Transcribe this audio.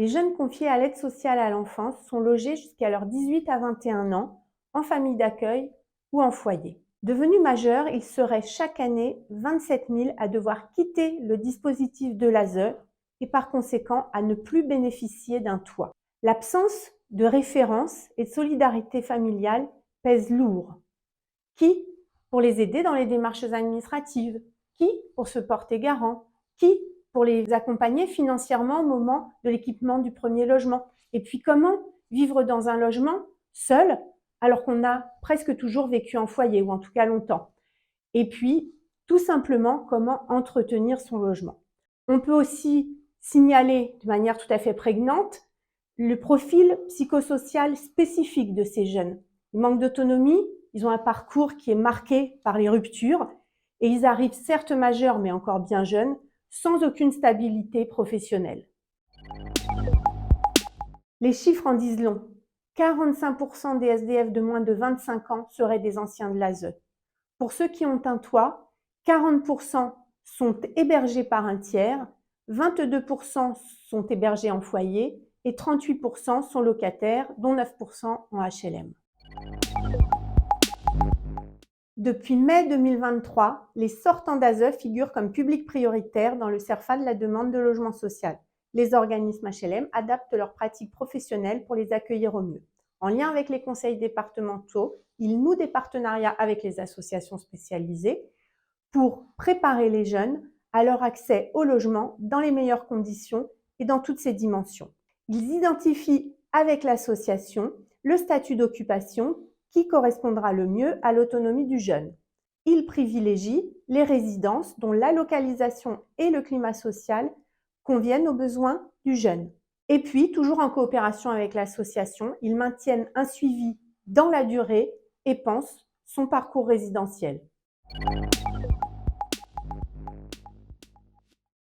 Les jeunes confiés à l'aide sociale à l'enfance sont logés jusqu'à leurs 18 à 21 ans, en famille d'accueil ou en foyer. Devenus majeurs, ils seraient chaque année 27 000 à devoir quitter le dispositif de l'ASE et par conséquent à ne plus bénéficier d'un toit. L'absence de référence et de solidarité familiale pèse lourd. Qui pour les aider dans les démarches administratives? Qui pour se porter garant? Qui pour les accompagner financièrement au moment de l'équipement du premier logement? Et puis comment vivre dans un logement seul alors qu'on a presque toujours vécu en foyer, ou en tout cas longtemps? Et puis, tout simplement, comment entretenir son logement? On peut aussi signaler de manière tout à fait prégnante le profil psychosocial spécifique de ces jeunes. Ils manquent d'autonomie, ils ont un parcours qui est marqué par les ruptures et ils arrivent certes majeurs mais encore bien jeunes, sans aucune stabilité professionnelle. Les chiffres en disent long. 45% des SDF de moins de 25 ans seraient des anciens de l'ASE. Pour ceux qui ont un toit, 40% sont hébergés par un tiers, 22% sont hébergés en foyer et 38% sont locataires, dont 9% en HLM. Depuis mai 2023, les sortants d'ASE figurent comme public prioritaire dans le CERFA de la demande de logement social. Les organismes HLM adaptent leurs pratiques professionnelles pour les accueillir au mieux. En lien avec les conseils départementaux, ils nouent des partenariats avec les associations spécialisées pour préparer les jeunes à leur accès au logement dans les meilleures conditions et dans toutes ses dimensions. Ils identifient avec l'association le statut d'occupation qui correspondra le mieux à l'autonomie du jeune. Ils privilégient les résidences dont la localisation et le climat social conviennent aux besoins du jeune. Et puis, toujours en coopération avec l'association, ils maintiennent un suivi dans la durée et pensent son parcours résidentiel.